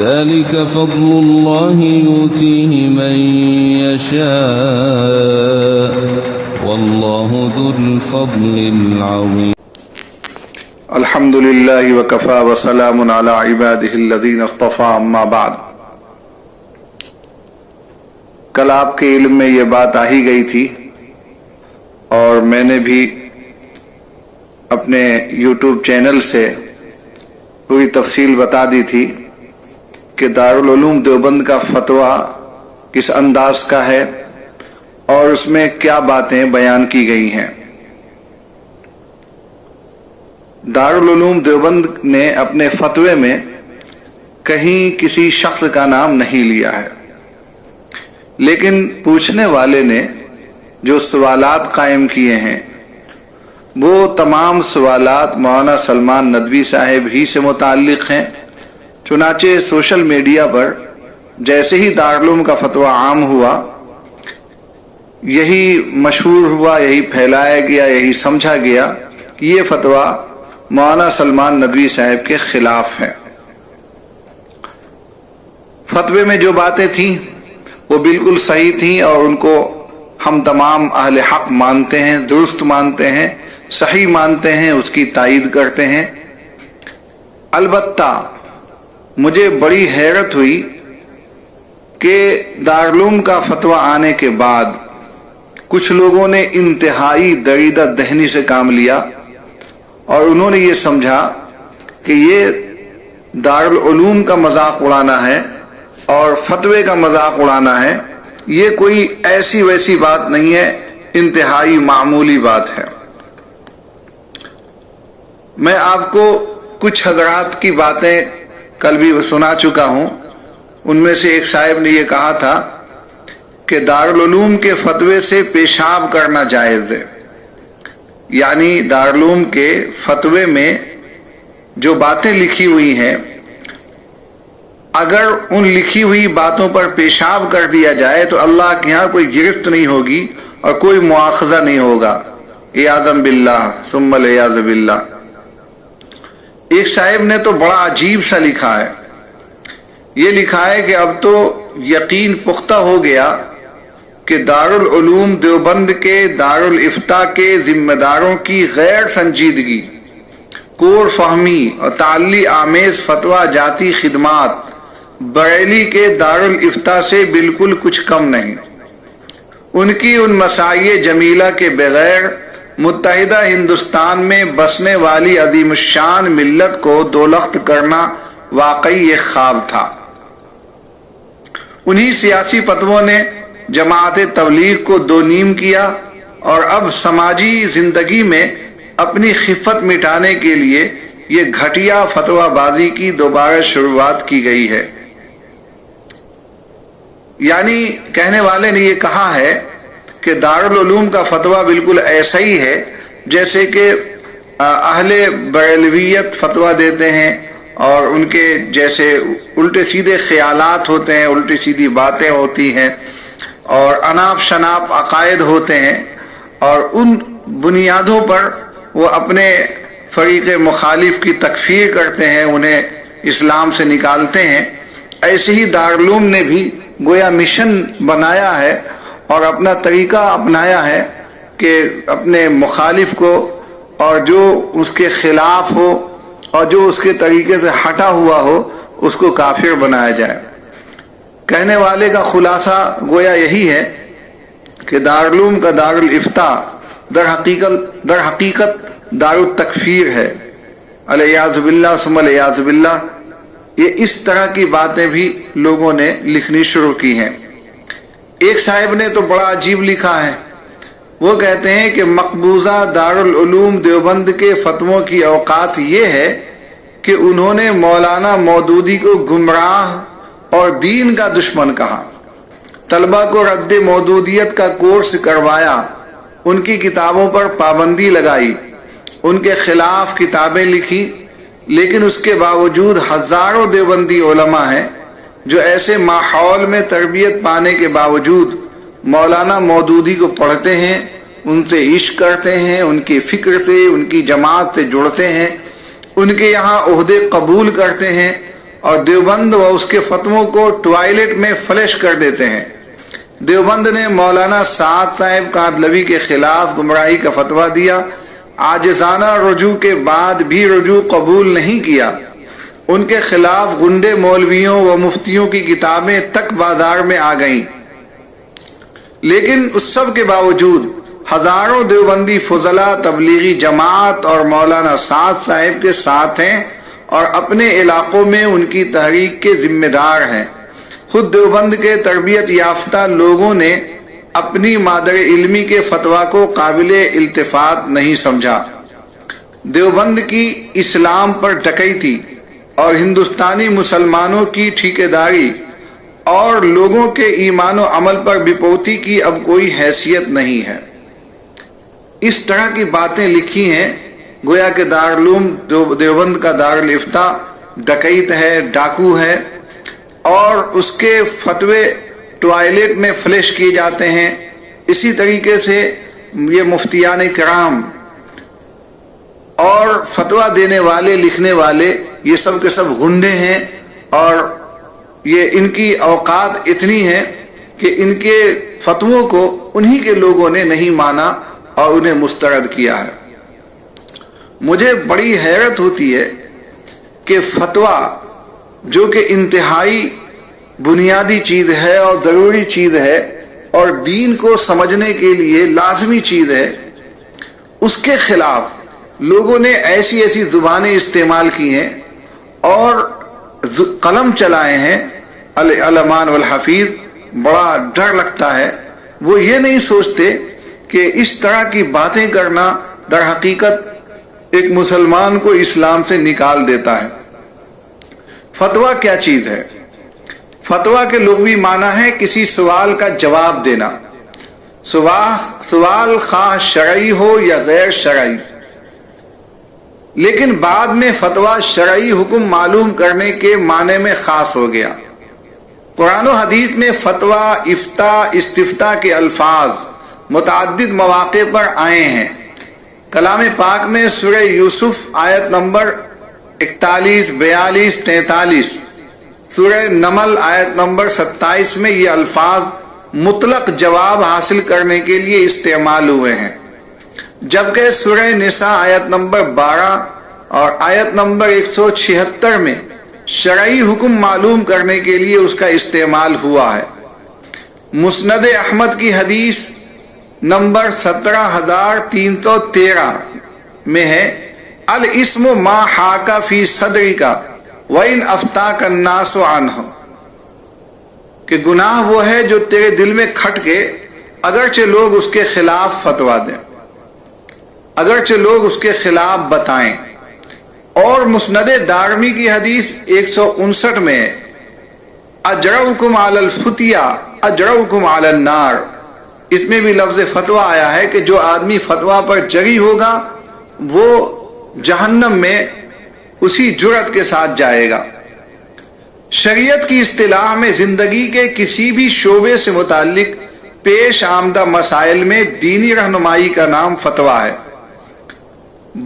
ذلك فضل الله يؤتيه من يشاء والله ذو الفضل العظيم. الحمد للہ وکفى وسلام علی عباده الذین اصطفى اما بعد. کل آپ کے علم میں یہ بات آ ہی گئی تھی اور میں نے بھی اپنے یوٹیوب چینل سے پوری تفصیل بتا دی تھی کہ دارالعلوم دیوبند کا فتویٰ کس انداز کا ہے اور اس میں کیا باتیں بیان کی گئی ہیں. دارالعلوم دیوبند نے اپنے فتوے میں کہیں کسی شخص کا نام نہیں لیا ہے، لیکن پوچھنے والے نے جو سوالات قائم کیے ہیں وہ تمام سوالات مولانا سلمان ندوی صاحب ہی سے متعلق ہیں. چنانچہ سوشل میڈیا پر جیسے ہی دارالعلوم کا فتویٰ عام ہوا، یہی مشہور ہوا، یہی پھیلایا گیا، یہی سمجھا گیا یہ فتویٰ مولانا سلمان ندوی صاحب کے خلاف ہے. فتوے میں جو باتیں تھیں وہ بالکل صحیح تھیں اور ان کو ہم تمام اہل حق مانتے ہیں، درست مانتے ہیں، صحیح مانتے ہیں، اس کی تائید کرتے ہیں. البتہ مجھے بڑی حیرت ہوئی کہ دارالعلوم کا فتویٰ آنے کے بعد کچھ لوگوں نے انتہائی دریدہ دہنی سے کام لیا اور انہوں نے یہ سمجھا کہ یہ دارالعلوم کا مذاق اڑانا ہے اور فتوے کا مذاق اڑانا ہے. یہ کوئی ایسی ویسی بات نہیں ہے، انتہائی معمولی بات ہے. میں آپ کو کچھ حضرات کی باتیں کل بھی سنا چکا ہوں. ان میں سے ایک صاحب نے یہ کہا تھا کہ دارالعلوم کے فتوے سے پیشاب کرنا جائز ہے. یعنی دارالعلوم کے فتوے میں جو باتیں لکھی ہوئی ہیں، اگر ان لکھی ہوئی باتوں پر پیشاب کر دیا جائے تو اللہ کے ہاں کوئی گرفت نہیں ہوگی اور کوئی مواخذہ نہیں ہوگا. عیاذا باللہ ثم العیاذ باللہ. ایک صاحب نے تو بڑا عجیب سا لکھا ہے. یہ لکھا ہے کہ اب تو یقین پختہ ہو گیا کہ دارالعلوم دیوبند کے دارالافتاء کے ذمہ داروں کی غیر سنجیدگی، کور فہمی اور تعلی آمیز فتویٰ جاتی خدمات بریلی کے دارالافتاء سے بالکل کچھ کم نہیں. ان کی ان مساعی جمیلہ کے بغیر متحدہ ہندوستان میں بسنے والی عظیم الشان ملت کو دولخت کرنا واقعی ایک خواب تھا. انہی سیاسی فتووں نے جماعت تبلیغ کو دو نیم کیا اور اب سماجی زندگی میں اپنی خفت مٹانے کے لیے یہ گھٹیا فتویٰ بازی کی دوبارہ شروعات کی گئی ہے. یعنی کہنے والے نے یہ کہا ہے کہ دارالعلوم کا فتویٰ بالکل ایسا ہی ہے جیسے کہ اہل بریلویت فتویٰ دیتے ہیں اور ان کے جیسے الٹے سیدھے خیالات ہوتے ہیں، الٹی سیدھی باتیں ہوتی ہیں اور اناپ شناپ عقائد ہوتے ہیں اور ان بنیادوں پر وہ اپنے فریق مخالف کی تکفیر کرتے ہیں، انہیں اسلام سے نکالتے ہیں. ایسے ہی دارالعلوم نے بھی گویا مشن بنایا ہے اور اپنا طریقہ اپنایا ہے کہ اپنے مخالف کو اور جو اس کے خلاف ہو اور جو اس کے طریقے سے ہٹا ہوا ہو اس کو کافر بنایا جائے. کہنے والے کا خلاصہ گویا یہی ہے کہ دارالعلوم کا دارالافتاء در حقیقت دارالتکفیر ہے. الیاذ باللہ ثم الیاذ باللہ. یہ اس طرح کی باتیں بھی لوگوں نے لکھنی شروع کی ہیں. ایک صاحب نے تو بڑا عجیب لکھا ہے. وہ کہتے ہیں کہ مقبوضہ دارالعلوم دیوبند کے فتووں کی اوقات یہ ہے کہ انہوں نے مولانا مودودی کو گمراہ اور دین کا دشمن کہا، طلبہ کو رد مودودیت کا کورس کروایا، ان کی کتابوں پر پابندی لگائی، ان کے خلاف کتابیں لکھی. لیکن اس کے باوجود ہزاروں دیوبندی علماء ہیں جو ایسے ماحول میں تربیت پانے کے باوجود مولانا مودودی کو پڑھتے ہیں، ان سے عشق کرتے ہیں، ان کی فکر سے، ان کی جماعت سے جڑتے ہیں، ان کے یہاں عہدے قبول کرتے ہیں اور دیوبند و اس کے فتووں کو ٹوائلٹ میں فلش کر دیتے ہیں۔ دیوبند نے مولانا سعد صاحب کاندلوی کے خلاف گمراہی کا فتویٰ دیا، عاجزانہ رجوع کے بعد بھی رجوع قبول نہیں کیا۔ ان کے خلاف گنڈے مولویوں و مفتیوں کی کتابیں تک بازار میں آ گئیں، لیکن اس سب کے باوجود ہزاروں دیوبندی فضلاء تبلیغی جماعت اور مولانا سعد صاحب کے ساتھ ہیں اور اپنے علاقوں میں ان کی تحریک کے ذمہ دار ہیں۔ خود دیوبند کے تربیت یافتہ لوگوں نے اپنی مادر علمی کے فتویٰ کو قابل التفات نہیں سمجھا۔ دیوبند کی اسلام پر ڈکیتی اور ہندوستانی مسلمانوں کی ٹھیکیداری اور لوگوں کے ایمان و عمل پر بپوتی کی اب کوئی حیثیت نہیں ہے۔ اس طرح کی باتیں لکھی ہیں گویا کہ دارالعلوم دیوبند کا دارالافتاء ڈکیت ہے، ڈاکو ہے، اور اس کے فتوے ٹوائلٹ میں فلش کیے جاتے ہیں۔ اسی طریقے سے یہ مفتیان کرام اور فتویٰ دینے والے، لکھنے والے، یہ سب کے سب گنڈے ہیں، اور یہ ان کی اوقات اتنی ہے کہ ان کے فتووں کو انہی کے لوگوں نے نہیں مانا اور انہیں مسترد کیا ہے۔ مجھے بڑی حیرت ہوتی ہے کہ فتویٰ جو کہ انتہائی بنیادی چیز ہے اور ضروری چیز ہے اور دین کو سمجھنے کے لیے لازمی چیز ہے، اس کے خلاف لوگوں نے ایسی ایسی زبانیں استعمال کی ہیں اور قلم چلائے ہیں العلمان والحفیظ۔ بڑا ڈر لگتا ہے، وہ یہ نہیں سوچتے کہ اس طرح کی باتیں کرنا در حقیقت ایک مسلمان کو اسلام سے نکال دیتا ہے۔ فتویٰ کیا چیز ہے؟ فتویٰ کے لغوی معنی ہے کسی سوال کا جواب دینا، سوال خواہ شرعی ہو یا غیر شرعی، لیکن بعد میں فتویٰ شرعی حکم معلوم کرنے کے معنی میں خاص ہو گیا۔ قرآن و حدیث میں فتویٰ، افتاء، استفتاء کے الفاظ متعدد مواقع پر آئے ہیں۔ کلام پاک میں سورہ یوسف آیت نمبر 41، 42، 43، سورہ نمل آیت نمبر 27 میں یہ الفاظ مطلق جواب حاصل کرنے کے لیے استعمال ہوئے ہیں، جبکہ سورہ نساء آیت نمبر 12 اور آیت نمبر 176 میں شرعی حکم معلوم کرنے کے لیے اس کا استعمال ہوا ہے۔ مسند احمد کی حدیث نمبر 17313 میں ہے، الاسم ما حاک فی صدرک وَإِنْ أَفْتَاكَ النَّاسُ عَنْهُ، کہ گناہ وہ ہے جو تیرے دل میں کھٹ کے اگرچہ لوگ اس کے خلاف فتویٰ دیں، اگرچہ لوگ اس کے خلاف بتائیں۔ اور مسند دارمی کی حدیث 159 میں اجرؤکم علی الفتیا اجرؤکم علی النار، اس میں بھی لفظ فتویٰ آیا ہے کہ جو آدمی فتویٰ پر جری ہوگا وہ جہنم میں اسی جرأت کے ساتھ جائے گا۔ شریعت کی اصطلاح میں زندگی کے کسی بھی شعبے سے متعلق پیش آمدہ مسائل میں دینی رہنمائی کا نام فتویٰ ہے۔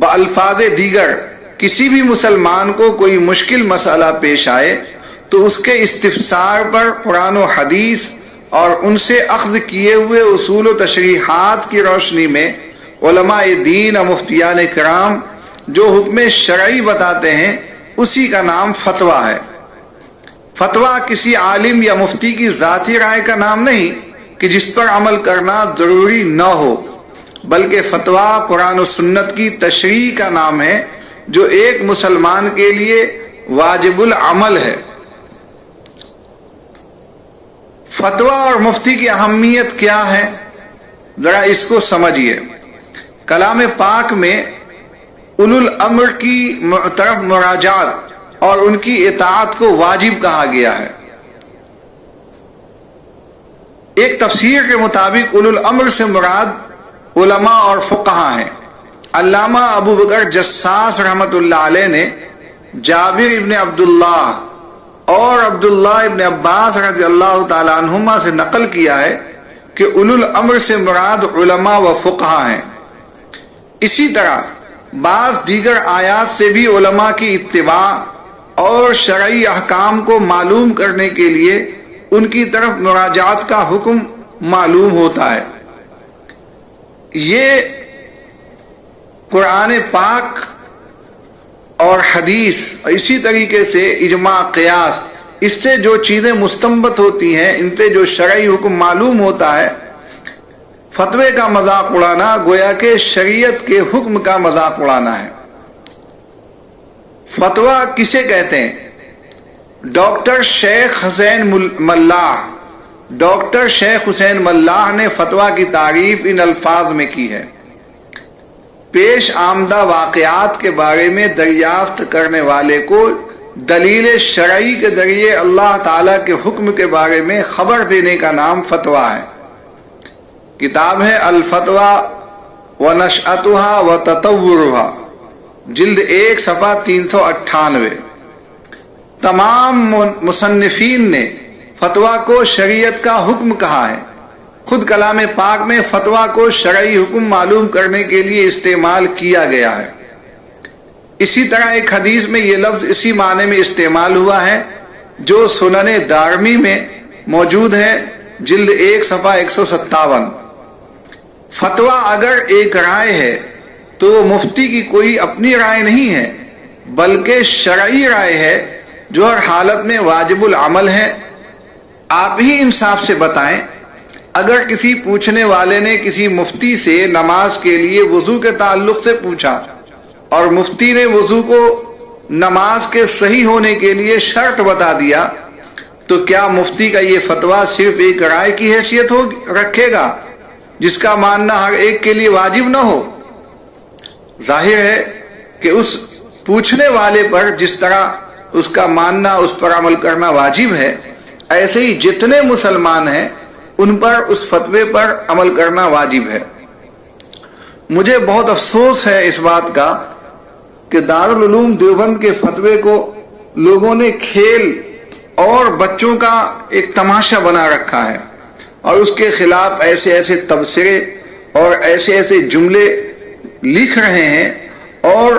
بالفاظ دیگر کسی بھی مسلمان کو کوئی مشکل مسئلہ پیش آئے تو اس کے استفسار پر قرآن و حدیث اور ان سے اخذ کیے ہوئے اصول و تشریحات کی روشنی میں علماء دین اور مفتیان کرام جو حکم شرعی بتاتے ہیں اسی کا نام فتویٰ ہے۔ فتویٰ کسی عالم یا مفتی کی ذاتی رائے کا نام نہیں کہ جس پر عمل کرنا ضروری نہ ہو، بلکہ فتویٰ قرآن و سنت کی تشریح کا نام ہے جو ایک مسلمان کے لیے واجب العمل ہے۔ فتویٰ اور مفتی کی اہمیت کیا ہے، ذرا اس کو سمجھیے۔ کلام پاک میں اولو الامر کی طرف مراجعت اور ان کی اطاعت کو واجب کہا گیا ہے۔ ایک تفسیر کے مطابق اولو الامر سے مراد علماء اور فقہا ہیں۔ علامہ ابو بکر جساس رحمۃ اللہ علیہ نے جابر ابن عبداللہ اور عبداللہ ابن عباس رضی اللہ تعالی عنہما سے نقل کیا ہے کہ اولو الامر سے مراد علماء و فقہا ہیں۔ اسی طرح بعض دیگر آیات سے بھی علماء کی اتباع اور شرعی احکام کو معلوم کرنے کے لیے ان کی طرف مراجعت کا حکم معلوم ہوتا ہے۔ یہ قرآن پاک اور حدیث، اسی طریقے سے اجماع قیاس، اس سے جو چیزیں مستنبط ہوتی ہیں، ان سے جو شرعی حکم معلوم ہوتا ہے، فتوے کا مذاق اڑانا گویا کہ شریعت کے حکم کا مذاق اڑانا ہے۔ فتویٰ کسے کہتے ہیں؟ ڈاکٹر شیخ حسین ملاح نے فتویٰ کی تعریف ان الفاظ میں کی ہے: پیش آمدہ واقعات کے بارے میں دریافت کرنے والے کو دلیل شرعی کے ذریعے اللہ تعالیٰ کے حکم کے بارے میں خبر دینے کا نام فتویٰ ہے۔ کتاب ہے الفتویٰ ونشأتها وتطورها، جلد 1 صفحہ 398۔ تمام مصنفین نے فتویٰ کو شریعت کا حکم کہا ہے۔ خود کلام پاک میں فتویٰ کو شرعی حکم معلوم کرنے کے لیے استعمال کیا گیا ہے۔ اسی طرح ایک حدیث میں یہ لفظ اسی معنی میں استعمال ہوا ہے جو سنن دارمی میں موجود ہے، جلد 1 صفحہ 157۔ فتویٰ اگر ایک رائے ہے تو وہ مفتی کی کوئی اپنی رائے نہیں ہے، بلکہ شرعی رائے ہے جو ہر حالت میں واجب العمل ہے۔ آپ ہی انصاف سے بتائیں، اگر کسی پوچھنے والے نے کسی مفتی سے نماز کے لیے وضو کے تعلق سے پوچھا اور مفتی نے وضو کو نماز کے صحیح ہونے کے لیے شرط بتا دیا، تو کیا مفتی کا یہ فتویٰ صرف ایک رائے کی حیثیت رکھے گا جس کا ماننا ہر ایک کے لیے واجب نہ ہو؟ ظاہر ہے کہ اس پوچھنے والے پر جس طرح اس کا ماننا، اس پر عمل کرنا واجب ہے، ایسے ہی جتنے مسلمان ہیں ان پر اس فتوے پر عمل کرنا واجب ہے۔ مجھے بہت افسوس ہے اس بات کا کہ دارالعلوم دیوبند کے فتوے کو لوگوں نے کھیل اور بچوں کا ایک تماشا بنا رکھا ہے، اور اس کے خلاف ایسے ایسے تبصرے اور ایسے ایسے جملے لکھ رہے ہیں اور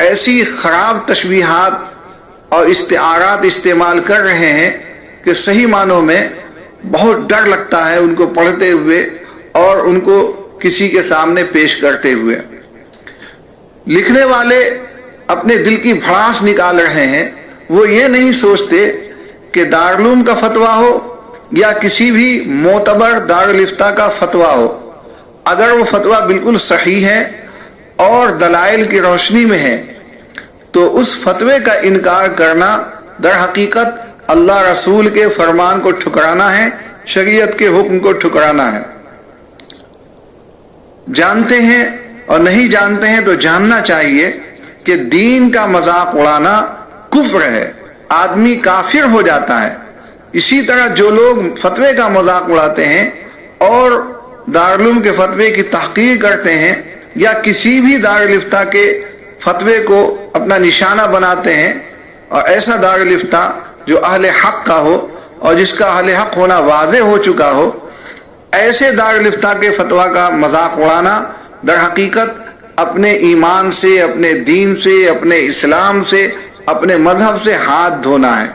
ایسی خراب تشبیہات اور استعارات استعمال کر رہے ہیں کہ صحیح معنوں میں بہت ڈر لگتا ہے ان کو پڑھتے ہوئے اور ان کو کسی کے سامنے پیش کرتے ہوئے۔ لکھنے والے اپنے دل کی بھڑاس نکال رہے ہیں، وہ یہ نہیں سوچتے کہ دارالعلوم کا فتویٰ ہو یا کسی بھی معتبر دارالفتہ کا فتویٰ ہو، اگر وہ فتویٰ بالکل صحیح ہے اور دلائل کی روشنی میں ہے تو اس فتوے کا انکار کرنا در حقیقت اللہ رسول کے فرمان کو ٹھکرانا ہے، شریعت کے حکم کو ٹھکرانا ہے۔ جانتے ہیں اور نہیں جانتے ہیں تو جاننا چاہیے کہ دین کا مذاق اڑانا کفر ہے، آدمی کافر ہو جاتا ہے۔ اسی طرح جو لوگ فتوے کا مذاق اڑاتے ہیں اور دارالعلوم کے فتوے کی تحقیر کرتے ہیں یا کسی بھی دارالفتہ کے فتوے کو اپنا نشانہ بناتے ہیں، اور ایسا دارالفتہ جو اہل حق کا ہو اور جس کا اہل حق ہونا واضح ہو چکا ہو، ایسے دارالفتہ کے فتویٰ کا مذاق اڑانا در حقیقت اپنے ایمان سے، اپنے دین سے، اپنے اسلام سے، اپنے مذہب سے ہاتھ دھونا ہے۔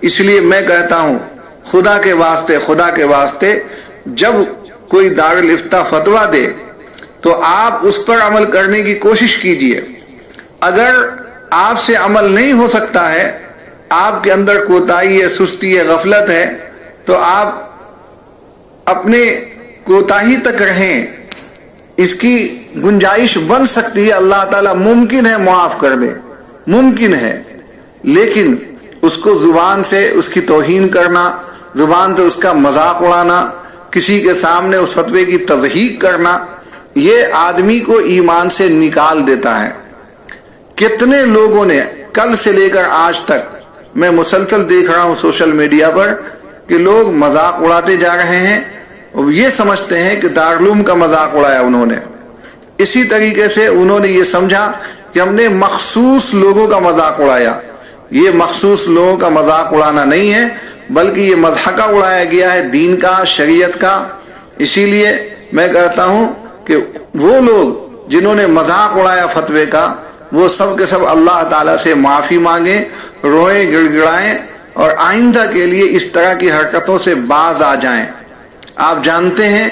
اس لیے میں کہتا ہوں، خدا کے واسطے جب کوئی دارالفتہ فتویٰ دے تو آپ اس پر عمل کرنے کی کوشش کیجئے۔ اگر آپ سے عمل نہیں ہو سکتا ہے، آپ کے اندر کوتاہی ہے، سستی ہے، غفلت ہے، تو آپ اپنے کوتاہی تک رہیں۔ اس کی گنجائش بن سکتی ہے، اللہ تعالیٰ ممکن ہے معاف کر دے، ممکن ہے، لیکن اس کو زبان سے اس کی توہین کرنا، زبان سے اس کا مذاق اڑانا، کسی کے سامنے اس فتوے کی تضحیق کرنا، یہ آدمی کو ایمان سے نکال دیتا ہے۔ کتنے لوگوں نے کل سے لے کر آج تک میں مسلسل دیکھ رہا ہوں سوشل میڈیا پر کہ لوگ مذاق اڑاتے جا رہے ہیں، اور یہ سمجھتے ہیں کہ دارالعلوم کا مذاق اڑایا انہوں نے۔ اسی طریقے سے انہوں نے یہ سمجھا کہ ہم نے مخصوص لوگوں کا مذاق اڑایا۔ یہ مخصوص لوگوں کا مذاق اڑانا نہیں ہے، بلکہ یہ مضحکہ اڑایا گیا ہے دین کا، شریعت کا۔ اسی لیے میں کہتا ہوں کہ وہ لوگ جنہوں نے مذاق اڑایا فتوے کا، وہ سب کے سب اللہ تعالیٰ سے معافی مانگیں روئیں گڑ گڑائیں اور آئندہ کے لیے اس طرح کی حرکتوں سے باز آ جائیں۔ آپ جانتے ہیں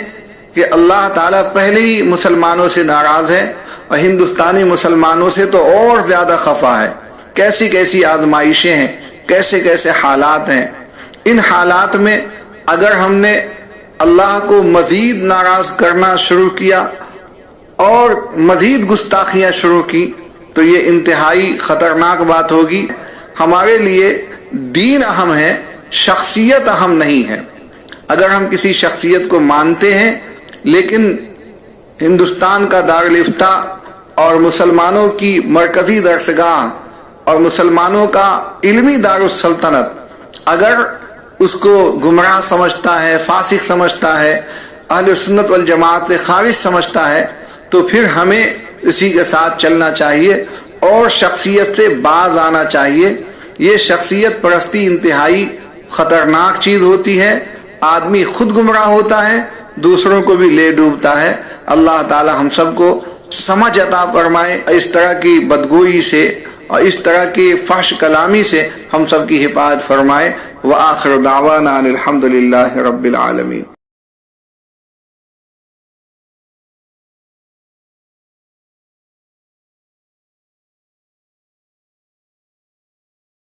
کہ اللہ تعالیٰ پہلے ہی مسلمانوں سے ناراض ہے اور ہندوستانی مسلمانوں سے تو اور زیادہ خفا ہے۔ کیسی کیسی آزمائشیں ہیں، کیسے کیسے حالات ہیں۔ ان حالات میں اگر ہم نے اللہ کو مزید ناراض کرنا شروع کیا اور مزید گستاخیاں شروع کی تو یہ انتہائی خطرناک بات ہوگی۔ ہمارے لیے دین اہم ہے، شخصیت اہم نہیں ہے۔ اگر ہم کسی شخصیت کو مانتے ہیں لیکن ہندوستان کا دارالفتہ اور مسلمانوں کی مرکزی درسگاہ اور مسلمانوں کا علمی دارالسلطنت اگر اس کو گمراہ سمجھتا ہے، فاسق سمجھتا ہے، اہل سنت والجماعت سے خارج سمجھتا ہے، تو پھر ہمیں اسی کے ساتھ چلنا چاہیے اور شخصیت سے باز آنا چاہیے۔ یہ شخصیت پرستی انتہائی خطرناک چیز ہوتی ہے۔ آدمی خود گمراہ ہوتا ہے، دوسروں کو بھی لے ڈوبتا ہے۔ اللہ تعالی ہم سب کو سمجھ عطا فرمائے، اس طرح کی بدگوئی سے اور اس طرح کی فحش کلامی سے ہم سب کی حفاظت فرمائے۔ وآخر دعوانا الحمد للہ رب العالمین۔